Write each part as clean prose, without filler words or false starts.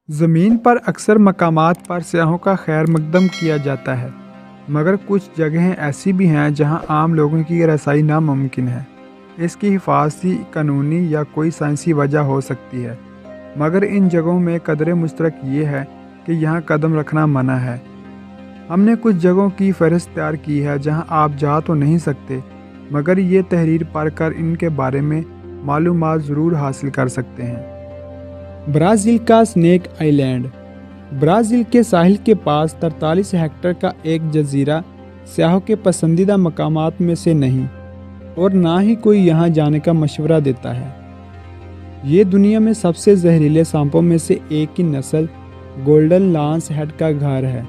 ज़मीन पर अक्सर मकामात पर सयाहों का खैर मकदम किया जाता है, मगर कुछ जगहें ऐसी भी हैं जहां आम लोगों की रसाई नामुमकिन है। इसकी हिफाजती, कानूनी या कोई साइंसी वजह हो सकती है, मगर इन जगहों में कदर मुश्तरक ये है कि यहाँ कदम रखना मना है। हमने कुछ जगहों की फहरिस्त तैयार की है जहाँ आप जा तो नहीं सकते, मगर ये तहरीर पढ़कर इनके बारे में मालूमात ज़रूर हासिल कर सकते हैं। ब्राज़ील का स्नेक आइलैंड। ब्राज़ील के साहिल के पास 43 हेक्टेयर का एक जजीरा सयाहों के पसंदीदा मकामात में से नहीं, और ना ही कोई यहाँ जाने का मशवरा देता है। ये दुनिया में सबसे जहरीले सांपों में से एक की नस्ल गोल्डन लांस हेड का घर है,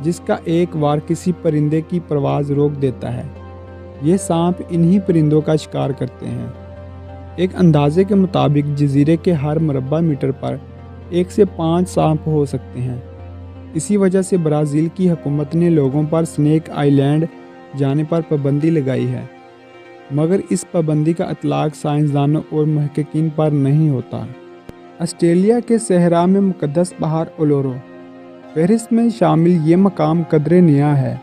जिसका एक वार किसी परिंदे की परवाज़ रोक देता है। ये सांप इन्हीं परिंदों का शिकार करते हैं। एक अंदाजे के मुताबिक जजीरे के हर मुरब्बा मीटर पर 1 से 5 सांप हो सकते हैं। इसी वजह से ब्राज़ील की हुकूमत ने लोगों पर स्नेक आइलैंड जाने पर पाबंदी लगाई है, मगर इस पाबंदी का इतलाक साइंसदानों और महक़क़ीन पर नहीं होता। ऑस्ट्रेलिया के सहरा में मुक़द्दस पहाड़ उलोरो फहरिस्त में शामिल ये मकाम कदरे नया है,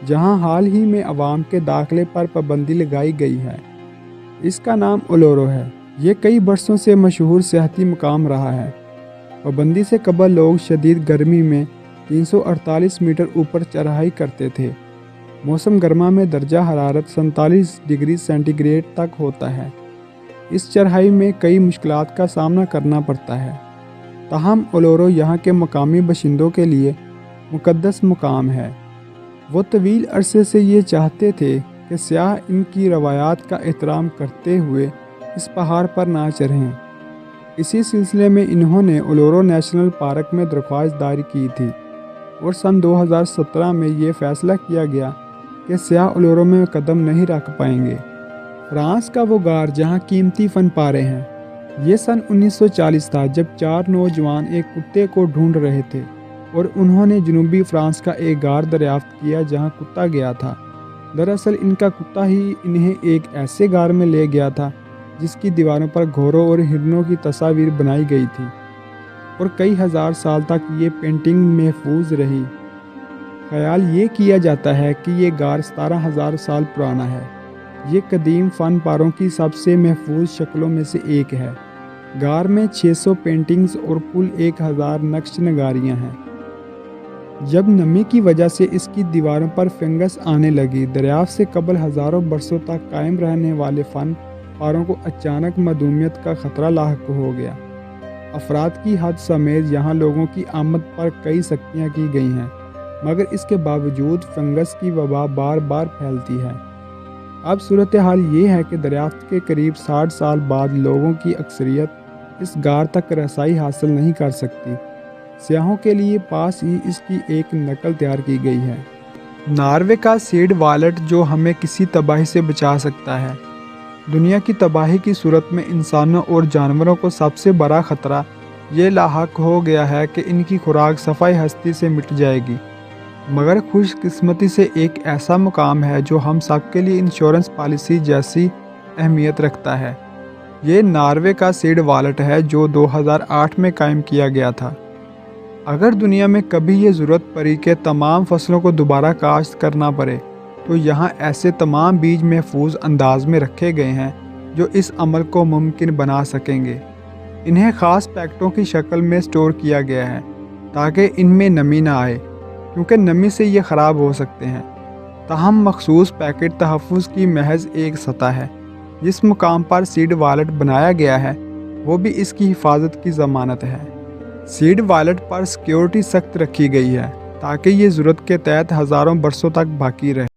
जहाँ हाल ही में अवाम के दाखिले पर पाबंदी लगाई गई है। इसका नाम उलोरो है। ये कई बरसों से मशहूर सियाहती मकाम रहा है। पाबंदी से कबल लोग शदीद गर्मी में 348 मीटर ऊपर चढ़ाई करते थे। मौसम गर्मा में दर्जा हरारत 47 डिग्री सेंटीग्रेड तक होता है। इस चढ़ाई में कई मुश्किलात का सामना करना पड़ता है। ताहम उलोरो यहाँ के मकामी बाशिंदों के लिए मुक़द्दस मुकाम है। वो तवील अरसे से ये चाहते थे कि सयाह इनकी रवायात का एहतराम करते हुए इस पहाड़ पर ना चढ़ें। इसी सिलसिले में इन्होंने उलोरो नेशनल पार्क में दरख्वास्त दायर की थी, और सन 2017 में ये फ़ैसला किया गया कि सयाह उलोरो में कदम नहीं रख पाएंगे। फ्रांस का वो गार जहाँ कीमती फ़न पारे हैं। ये सन 1940 था, जब 4 नौजवान एक कुत्ते को ढूंढ रहे थे, और उन्होंने जनूबी फ्रांस का एक गार दरियाफ्त किया जहाँ कुत्ता गया था। दरअसल इनका कुत्ता ही इन्हें एक ऐसे गार में ले गया था जिसकी दीवारों पर घोड़ों और हिरणों की तस्वीर बनाई गई थी, और कई हज़ार साल तक ये पेंटिंग महफूज रही। ख्याल ये किया जाता है कि ये गार 17,000 साल पुराना है। ये कदीम फ़न पारों की सबसे महफूज शक्लों में से एक है। गार में 600 पेंटिंग्स और कुल 1000 नक्श नगारियाँ हैं। जब नमी की वजह से इसकी दीवारों पर फंगस आने लगी, दरियाफ्त से कबल हज़ारों बरसों तक कायम रहने वाले फ़न पारों को अचानक मदूमियत का ख़तरा लाहक हो गया। अफराद की हद समेत यहाँ लोगों की आमद पर कई सख्तियाँ की गई हैं, मगर इसके बावजूद फंगस की वबा बार बार फैलती है। अब सूरत हाल ये है कि दरियाफ्त के करीब 60 साल बाद लोगों की अक्सरियत इस गार तक रसाई हासिल नहीं कर सकती। सयाहों के लिए पास ही इसकी एक नकल तैयार की गई है। नॉर्वे का सीड वालेट जो हमें किसी तबाही से बचा सकता है। दुनिया की तबाही की सूरत में इंसानों और जानवरों को सबसे बड़ा ख़तरा ये लाहक हो गया है कि इनकी खुराक सफ़ाई हस्ती से मिट जाएगी, मगर खुशकिस्मती से एक ऐसा मुकाम है जो हम सब के लिए इंश्योरेंस पॉलिसी जैसी अहमियत रखता है। ये नॉर्वे का सीड वालेट है जो 2008 में कायम किया गया था। अगर दुनिया में कभी ये ज़रूरत पड़ी कि तमाम फसलों को दोबारा काश्त करना पड़े, तो यहाँ ऐसे तमाम बीज महफूज अंदाज में रखे गए हैं जो इस अमल को मुमकिन बना सकेंगे। इन्हें ख़ास पैकेटों की शक्ल में स्टोर किया गया है ताकि इनमें नमी ना आए, क्योंकि नमी से ये ख़राब हो सकते हैं। ताहम मखसूस पैकेट तहफ़्फ़ुज़ की महज एक सतह है। जिस मुकाम पर सीड वालेट बनाया गया है वो भी इसकी हिफाजत की ज़मानत है। सीड वालेट पर सिक्योरिटी सख्त रखी गई है ताकि ये ज़रूरत के तहत हज़ारों बरसों तक बाकी रहे।